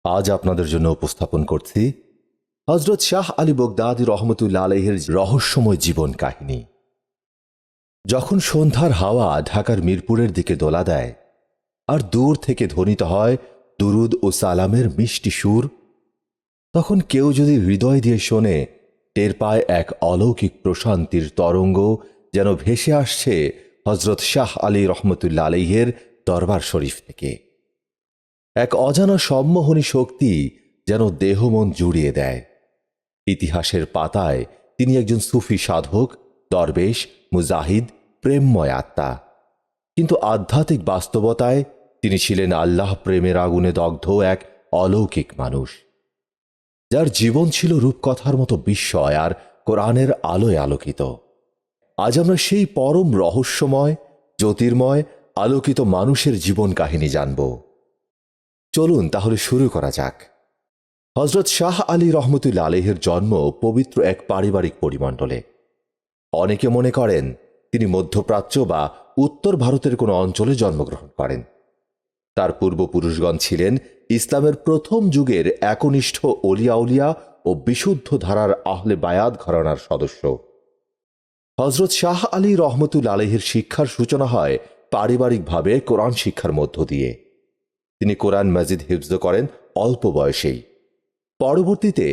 আজ আপনাদের জন্য উপস্থাপন করছি হযরত শাহ আলী বগদাদী রহমতুল্লাহ আলাইহির রহস্যময় জীবন কাহিনী। যখন সন্ধ্যার হাওয়া ঢাকার মিরপুরের দিকে দোলা দেয় আর দূর থেকে ধ্বনিত হয় দুরুদ ও সালামের মিষ্টি সুর, তখন কেউ যদি হৃদয় দিয়ে শোনে, টের পায় এক অলৌকিক প্রশান্তির তরঙ্গ যেন ভেসে আসছে হযরত শাহ আলী রহমতুল্লাহ আলাইহির দরবার শরীফ থেকে। এক অজানা সম্মোহনী শক্তি যেন দেহ মন জুড়িয়ে দেয়। ইতিহাসের পাতায় তিনি একজন সুফি সাধক, দরবেশ, মুজাহিদ, প্রেমময় আত্মা। কিন্তু আধ্যাত্মিক বাস্তবতায় তিনি ছিলেন আল্লাহ প্রেমের আগুনে দগ্ধ এক অলৌকিক মানুষ, যার জীবন ছিল রূপকথার মতো বিস্ময় আর কোরআনের আলোয় আলোকিত। আজ আমরা সেই পরম রহস্যময়, জ্যোতির্ময়, আলোকিত মানুষের জীবন কাহিনী জানব। চলুন তাহলে শুরু করা যাক। হযরত শাহ আলী রহমতুল্লাহ আলাইহির জন্ম পবিত্র এক পারিবারিক পরিমণ্ডলে। অনেকে মনে করেন তিনি মধ্যপ্রাচ্য বা উত্তর ভারতের কোনো অঞ্চলে জন্মগ্রহণ করেন। তার পূর্বপুরুষগণ ছিলেন ইসলামের প্রথম যুগের একনিষ্ঠ অলিয়া উলিয়া ও বিশুদ্ধ ধারার আহলে বায়াত ঘরানার সদস্য। হযরত শাহ আলী রহমতুল্লাহ আলাইহির শিক্ষার সূচনা হয় পারিবারিকভাবে কোরআন শিক্ষার মধ্য দিয়ে। তিনি কোরআন মাজিদ হিফজ করেন অল্প বয়সেই। পরবর্তীতে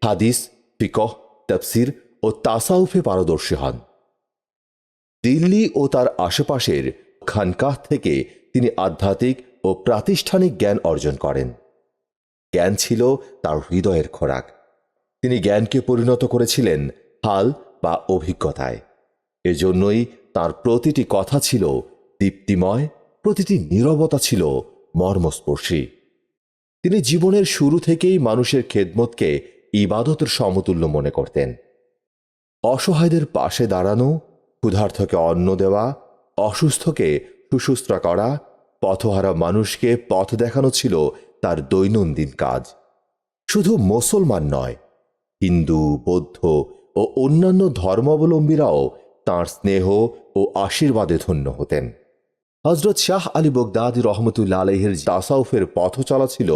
হাদিস, ফিকহ, তাফসির ও তাসাউফে পারদর্শী হন। দিল্লি ও তার আশেপাশের খানকাহ থেকে তিনি আধ্যাত্মিক ও প্রাতিষ্ঠানিক জ্ঞান অর্জন করেন। জ্ঞান ছিল তার হৃদয়ের খোরাক। তিনি জ্ঞানকে পরিণত করেছিলেন হাল বা অভিজ্ঞতায়। এজন্যই তার প্রতিটি কথা ছিল দীপ্তিময়, প্রতিটি নীরবতা ছিল মর্মস্পর্শী। তিনি জীবনের শুরু থেকেই মানুষের খেদমতকে ইবাদতের সমতুল্য মনে করতেন। অসহায়দের পাশে দাঁড়ানো, ক্ষুধার্তকে অন্ন দেওয়া, অসুস্থকে শুশ্রূষা করা, পথহারা মানুষকে পথ দেখানো ছিল তার দৈনন্দিন কাজ। শুধু মুসলমান নয়, হিন্দু, বৌদ্ধ ও অন্যান্য ধর্মাবলম্বীরাও তাঁর স্নেহ ও আশীর্বাদে ধন্য হতেন। হযরত শাহ আলী বগদাদী রহমতুল্লাহ আলাইহির তাসাউফের পথ চলা ছিল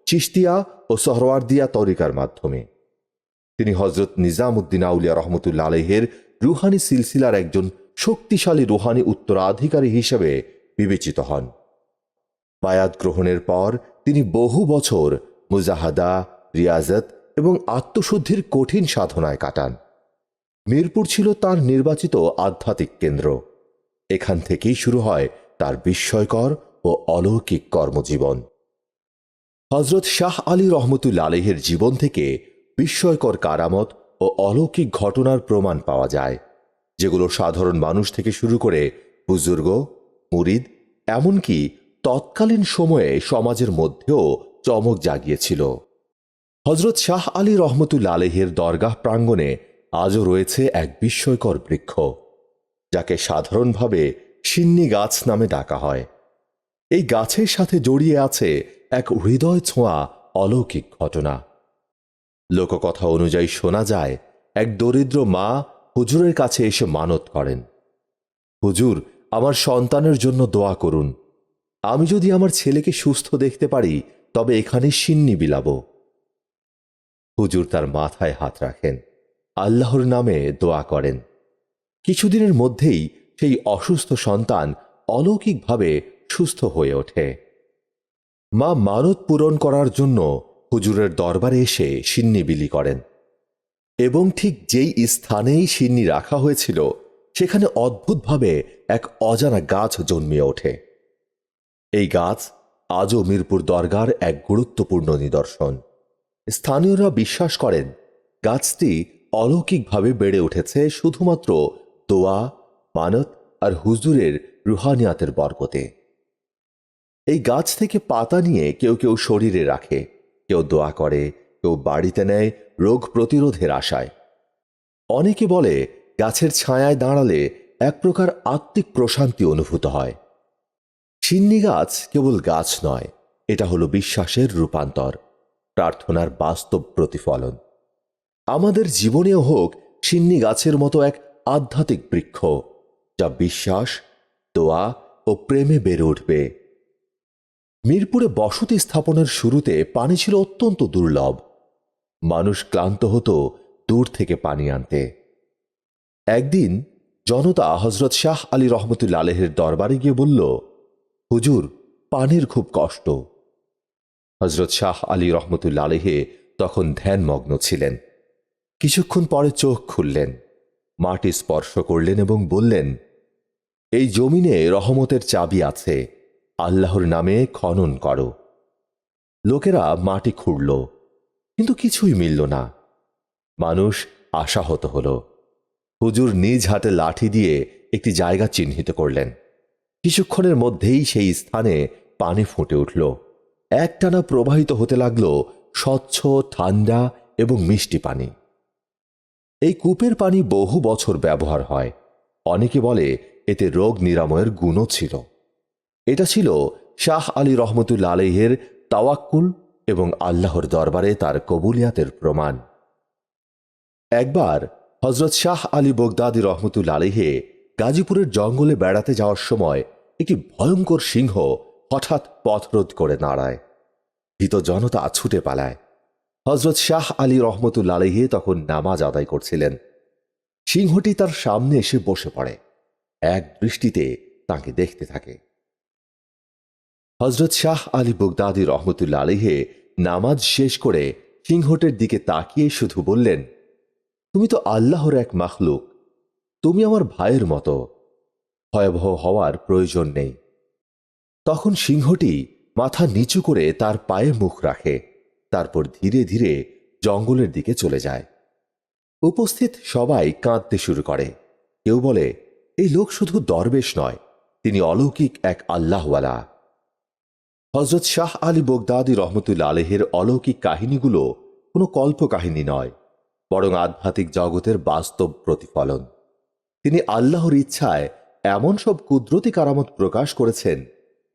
চিশতিয়া ও সোহরাওয়ার্দিয়া তরিকার মাধ্যমে। তিনি হযরত নিজামউদ্দিন আউলিয়া রহমতুল্লাহ আলাইহির রুহানি সিলসিলার একজন শক্তিশালী রুহানি উত্তরাধিকারী হিসেবে বিবেচিত হন। বায়াত গ্রহণের পর তিনি বহু বছর মুজাহাদা, রিয়াজত এবং আত্মশুদ্ধির কঠিন সাধনায় কাটান। মিরপুর ছিল তার নির্বাচিত আধ্যাত্মিক কেন্দ্র। এখান থেকেই শুরু হয় তার বিস্ময়কর ও অলৌকিক কর্মজীবন। হযরত শাহ আলী রহমতুল্লাহ আলাইহির জীবন থেকে বিস্ময়কর কারামত ও অলৌকিক ঘটনার প্রমাণ পাওয়া যায়, যেগুলো সাধারণ মানুষ থেকে শুরু করে বুজুর্গ, মুরিদ, এমনকি তৎকালীন সময়ে সমাজের মধ্যেও চমক জাগিয়েছিল। হযরত শাহ আলী রহমতুল্লাহ আলাইহির দরগাহ প্রাঙ্গণে আজও রয়েছে এক বিস্ময়কর বৃক্ষ, যাকে সাধারণভাবে সিন্নি গাছ নামে ডাকা হয়। এই গাছের সাথে জড়িয়ে আছে এক হৃদয় ছোঁয়া অলৌকিক ঘটনা। লোককথা অনুযায়ী শোনা যায়, এক দরিদ্র মা হুজুরের কাছে এসে মানত করেন, হুজুর, আমার সন্তানের জন্য দোয়া করুন। আমি যদি আমার ছেলেকে সুস্থ দেখতে পারি তবে এখানে সিন্নি বিলাব। হুজুর তার মাথায় হাত রাখেন, আল্লাহর নামে দোয়া করেন। কিছুদিনের মধ্যেই সেই অসুস্থ সন্তান অলৌকিকভাবে সুস্থ হয়ে ওঠে। মা মানত পূরণ করার জন্য হুজুরের দরবারে এসে সিন্নি বিলি করেন এবং ঠিক যেই স্থানেই সিন্নি রাখা হয়েছিল সেখানে অদ্ভুতভাবে এক অজানা গাছ জন্মিয়ে ওঠে। এই গাছ আজও মিরপুর দরগার এক গুরুত্বপূর্ণ নিদর্শন। স্থানীয়রা বিশ্বাস করেন গাছটি অলৌকিকভাবে বেড়ে উঠেছে শুধুমাত্র দোয়া, মানত আর হুজুরের রুহানিয়াতের বরকতে। এই গাছ থেকে পাতা নিয়ে কেউ কেউ শরীরে রাখে, কেউ দোয়া করে, কেউ বাড়িতে নেয় রোগ প্রতিরোধের আশায়। অনেকে বলে গাছের ছায়ায় দাঁড়ালে এক প্রকার আত্মিক প্রশান্তি অনুভূত হয়। সিন্নি গাছ কেবল গাছ নয়, এটা হলো বিশ্বাসের রূপান্তর, প্রার্থনার বাস্তব প্রতিফলন। আমাদের জীবনেও হোক সিন্নি গাছের মতো এক আধ্যাত্মিক বৃক্ষ, যা বিশ্বাস, দোয়া ও প্রেমে বেড়ে উঠবে। মিরপুরে বসতি স্থাপনের শুরুতে পানি ছিল অত্যন্ত দুর্লভ। মানুষ ক্লান্ত হতো দূর থেকে পানি আনতে। একদিন জনতা হজরত শাহ আলী রহমতুল্লাহ আলাইহির দরবারে গিয়ে বলল, হুজুর, পানির খুব কষ্ট। হজরত শাহ আলী রহমতুল্লাহ আলাইহি তখন ধ্যানমগ্ন ছিলেন। কিছুক্ষণ পরে চোখ খুললেন, মাটি স্পর্শ করলেন এবং বললেন, এই জমিনে রহমতের চাবি আছে, আল্লাহর নামে খনন করো। লোকেরা মাটি খুঁড়ল, কিন্তু কিছুই মিলল না। মানুষ আশাহত হল। হুজুর নিজ হাতে লাঠি দিয়ে একটি জায়গা চিহ্নিত করলেন। কিছুক্ষণের মধ্যেই সেই স্থানে পানি ফুটে উঠল। একটানা প্রবাহিত হতে লাগল স্বচ্ছ, ঠান্ডা এবং মিষ্টি পানি। এই কূপের পানি বহু বছর ব্যবহার হয়। অনেকে বলে এতে রোগ নিরাময়ের গুণও ছিল। এটা ছিল শাহ আলী রহমতুল্লাহ আলাইহির তাওয়াক্কুল এবং আল্লাহর দরবারে তার কবুলিয়াতের প্রমাণ। একবার হজরত শাহ আলী বগদাদী রহমতুল্লাহ আলাইহি গাজীপুরের জঙ্গলে বেড়াতে যাওয়ার সময় একটি ভয়ঙ্কর সিংহ হঠাৎ পথরোধ করে দাঁড়ায়। ভীত জনতা ছুটে পালায়। হজরত শাহ আলী রহমতুল্লাহ আলাইহি তখন নামাজ আদায় করছিলেন। সিংহটি তার সামনে এসে বসে পড়ে, এক দৃষ্টিতে তাকে দেখতে থাকে। হজরত শাহ আলী বগদাদী রহমতুল্লাহ আলাইহি নামাজ শেষ করে সিংহটির দিকে তাকিয়ে শুধু বললেন, তুমি তো আল্লাহর এক মাখলুক, তুমি আমার ভাইয়ের মতো, ভয়াবহ হওয়ার প্রয়োজন নেই। তখন সিংহটি মাথা নিচু করে তার পায়ে মুখ রাখে, তারপর ধীরে ধীরে জঙ্গলের দিকে চলে যায়। উপস্থিত সবাই কাঁদতে শুরু করে। কেউ বলে, এই লোক শুধু দরবেশ নয়, তিনি অলৌকিক এক আল্লাহওয়ালা। হজরত শাহ আলী বগদাদী রহমতুল্লাহ আলাইহির অলৌকিক কাহিনীগুলো কোনো কল্পকাহিনী নয়, বরং আধ্যাত্মিক জগতের বাস্তব প্রতিফলন। তিনি আল্লাহর ইচ্ছায় এমন সব কুদরতি কারামত প্রকাশ করেছেন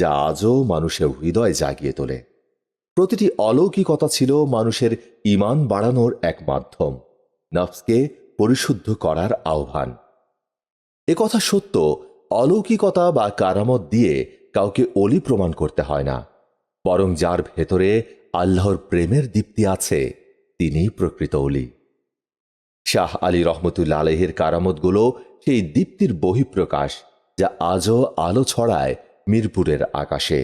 যা আজও মানুষের হৃদয় জাগিয়ে তোলে। প্রতিটি অলৌকিকতা ছিল মানুষের ঈমান বাড়ানোর এক মাধ্যম, নফসকে পরিশুদ্ধ করার আহ্বান। একথা সত্য, অলৌকিকতা বা কারামত দিয়ে কাউকে অলি প্রমাণ করতে হয় না, বরং যার ভেতরে আল্লাহর প্রেমের দীপ্তি আছে তিনিই প্রকৃত অলি। শাহ আলী রহমতুল্লাহ আলাইহির কারামতগুলো সেই দীপ্তির বহিঃপ্রকাশ, যা আজও আলো ছড়ায় মিরপুরের আকাশে।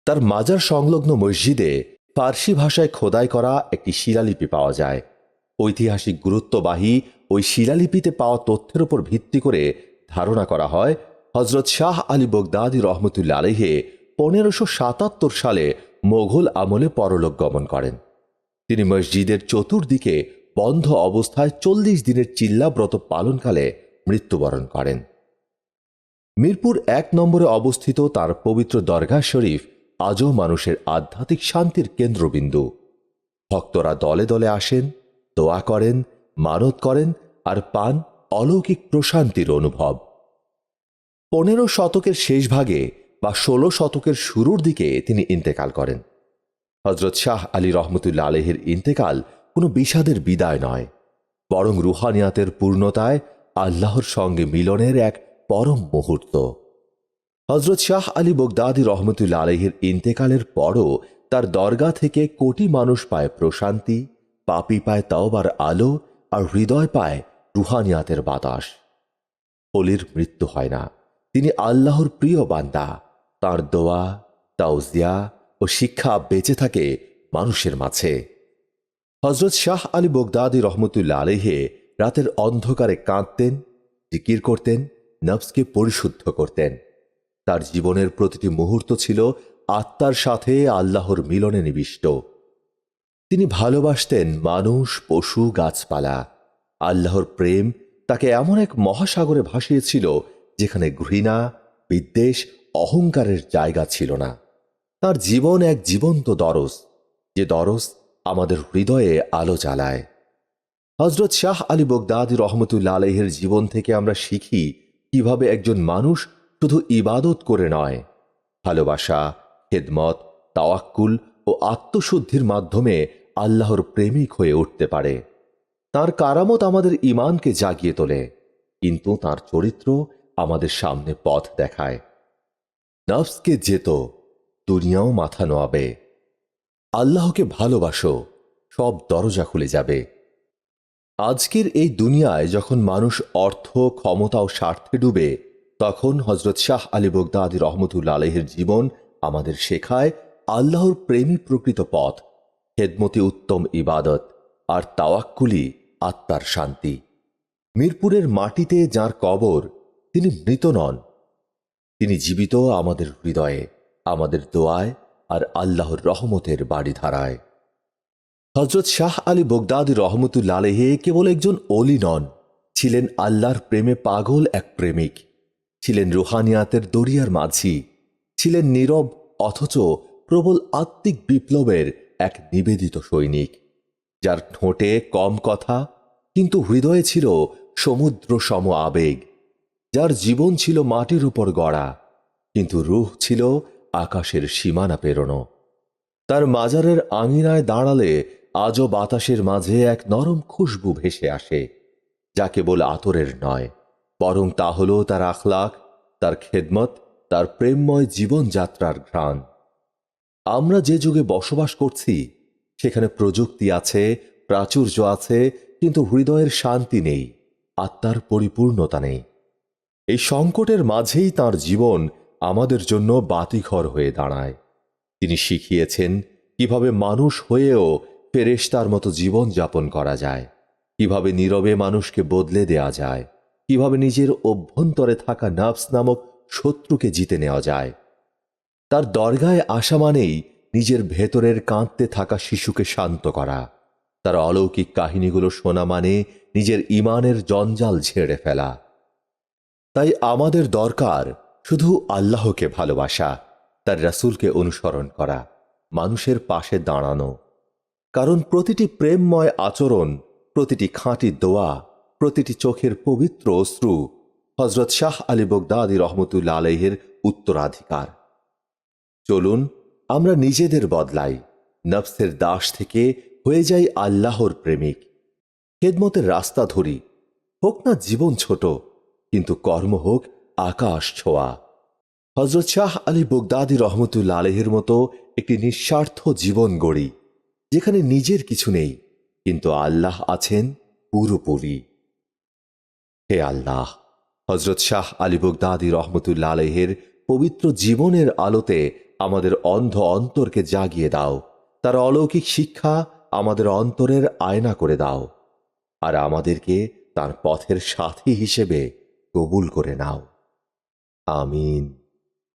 তার মাজার সংলগ্ন মসজিদে ফার্সি ভাষায় খোদাই করা একটি শিলালিপি পাওয়া যায়। ঐতিহাসিক গুরুত্ববাহী ওই শিলালিপিতে পাওয়া তথ্যের উপর ভিত্তি করে ধারণা করা হয় হজরত শাহ আলী বগদাদী রহমতুল্লাহ আলাইহি 1577 সালে মোগল আমলে পরলোক গমন করেন। তিনি মসজিদের চতুর্দিকে বন্ধ অবস্থায় 40 দিনের চিল্লাব্রত পালনকালে মৃত্যুবরণ করেন। মিরপুর 1 নম্বরে অবস্থিত তার পবিত্র দরগাহ শরীফ আজও মানুষের আধ্যাত্মিক শান্তির কেন্দ্রবিন্দু। ভক্তরা দলে দলে আসেন, দোয়া করেন, মানত করেন আর পান অলৌকিক প্রশান্তির অনুভব। 15 শতকের শেষ ভাগে বা 16 শতকের শুরুর দিকে তিনি ইন্তেকাল করেন। হজরত শাহ আলী রহমতুল্লাহ আলাইহির ইন্তেকাল কোনো বিষাদের বিদায় নয়, বরং রুহানিয়াতের পূর্ণতায় আল্লাহর সঙ্গে মিলনের এক পরম মুহূর্ত। হজরত শাহ আলী বগদাদী রহমতুল্লাহ আলাইহির ইন্তেকালের পরও তার দরগা থেকে কোটি মানুষ পায় প্রশান্তি, পাপী পায় তাওবার আলো আর হৃদয় পায় রুহানিয়াতের বাতাস। অলির মৃত্যু হয় না, তিনি আল্লাহর প্রিয় বান্দা। তার দোয়া, তাওজিয়া ও শিক্ষা বেঁচে থাকে মানুষের মাঝে। হজরত শাহ আলী বগদাদী রহমতুল্লাহ আলাইহি রাতের অন্ধকারে কাঁদতেন, জিকির করতেন, নফসকে পরিশুদ্ধ করতেন। তার জীবনের প্রতিটি মুহূর্ত ছিল আত্মার সাথে আল্লাহর মিলনে নিবিষ্ট। তিনি ভালোবাসতেন মানুষ, পশু, গাছপালা। আল্লাহর প্রেম তাকে এমন এক মহাসাগরে ভাসিয়েছিল যেখানে ঘৃণা, বিদ্বেষ, অহংকারের জায়গা ছিল না। তার জীবন এক জীবন্ত দরস, যে দরস আমাদের হৃদয়ে আলো জ্বালায়। হজরত শাহ আলী বগদাদী রহমতুল্লাহ আলাইহির জীবন থেকে আমরা শিখি কিভাবে একজন মানুষ শুধু ইবাদত করে নয়, ভালোবাসা, খেদমত, তাওয়াক্কুল ও আত্মশুদ্ধির মাধ্যমে আল্লাহর প্রেমিক হয়ে উঠতে পারে। তার কারামত আমাদের ঈমানকে জাগিয়ে তোলে, কিন্তু তার চরিত্র আমাদের সামনে পথ দেখায়। নফসকে যেত, দুনিয়াও মাথা নোয়াবে। আল্লাহকে ভালোবাসো, সব দরজা খুলে যাবে। আজকের এই দুনিয়ায় যখন মানুষ অর্থ, ক্ষমতা ও স্বার্থে ডুবে, তখন হজরত শাহ আলী বগদাদী রহমতুল্লাহ আলাইহির জীবন আমাদের শেখায় আল্লাহর প্রেমী প্রকৃত পথ, খেদমতি উত্তম ইবাদত, আর তাওয়াক্কুলি আত্মার শান্তি। মিরপুরের মাটিতে যার কবর, তিনি মৃত নন, তিনি জীবিত আমাদের হৃদয়ে, আমাদের দোয়ায় আর আল্লাহর রহমতের বাড়িধারায়। হজরত শাহ আলী বগদাদী রহমতুল্লাহ আলাইহি কেবল একজন অলি নন, ছিলেন আল্লাহর প্রেমে পাগল এক প্রেমিক, ছিলেন রুহানিয়াতের দরিয়ার মাঝি, ছিলেন নীরব অথচ প্রবল আত্মিক বিপ্লবের এক নিবেদিত সৈনিক, যার ঠোঁটে কম কথা কিন্তু হৃদয়ে ছিল সমুদ্র সম আবেগ, যার জীবন ছিল মাটির উপর গড়া কিন্তু রূহ ছিল আকাশের সীমানা পেরোনো। তার মাজারের আঙিনায় দাঁড়ালে আজও বাতাসের মাঝে এক নরম খুশবু ভেসে আসে, যা কেবল আতরের নয়, বরং তা হল তার আখলাক, তার খেদমত, তার প্রেমময় জীবনযাত্রার ঘ্রাণ। আমরা যে যুগে বসবাস করছি, সেখানে প্রযুক্তি আছে, প্রাচুর্য আছে, কিন্তু হৃদয়ের শান্তি নেই, আত্মার পরিপূর্ণতা নেই। এই সংকটের মাঝেই তার জীবন আমাদের জন্য বাতিঘর হয়ে দাঁড়ায়। তিনি শিখিয়েছেন কিভাবে মানুষ হয়েও ফেরেশতার মতো জীবন যাপন করা যায়, কিভাবে নীরবে মানুষকে বদলে দেয়া যায়, কিভাবে নিজের অভ্যন্তরে থাকা নফস নামক শত্রুকে জিতে নেওয়া যায়। তার দরগায় আসা মানেই নিজের ভেতরের কাঁদতে থাকা শিশুকে শান্ত করা, তার অলৌকিক কাহিনীগুলো শোনা মানে নিজের ঈমানের জঞ্জাল ঝেড়ে ফেলা। তাই আমাদের দরকার শুধু আল্লাহকে ভালোবাসা, তার রাসূলকে অনুসরণ করা, মানুষের পাশে দাঁড়ানো। কারণ প্রতিটি প্রেমময় আচরণ, প্রতিটি খাঁটি দোয়া, প্রতিটি চোখের পবিত্র অশ্রু হযরত শাহ আলী বগদাদী রহমতুল্লাহ আলাইহির উত্তরাধিকার। চলুন আমরা নিজেদের বদলাই, নফসের দাস থেকে হয়ে যাই আল্লাহর প্রেমিক, খেদমতের রাস্তা ধরি। হোক না জীবন ছোট, কিন্তু কর্ম হোক আকাশ ছোঁয়া। হযরত শাহ আলী বগদাদী রহমতুল্লাহ আলাইহির মতো একটি নিঃস্বার্থ জীবন গড়ি, যেখানে নিজের কিছু নেই কিন্তু আল্লাহ আছেন পুরোপুরি। হে আল্লাহ, হযরত শাহ আলী বগদাদী রহমতুল্লাহ আলাইহির পবিত্র জীবনের আলোতে আমাদের অন্ধ অন্তরকে জাগিয়ে দাও, তার অলৌকিক শিক্ষা আমাদের অন্তরের আয়না করে দাও, আর আমাদেরকে তার পথের সাথী হিসেবে কবুল করে নাও। আমিন।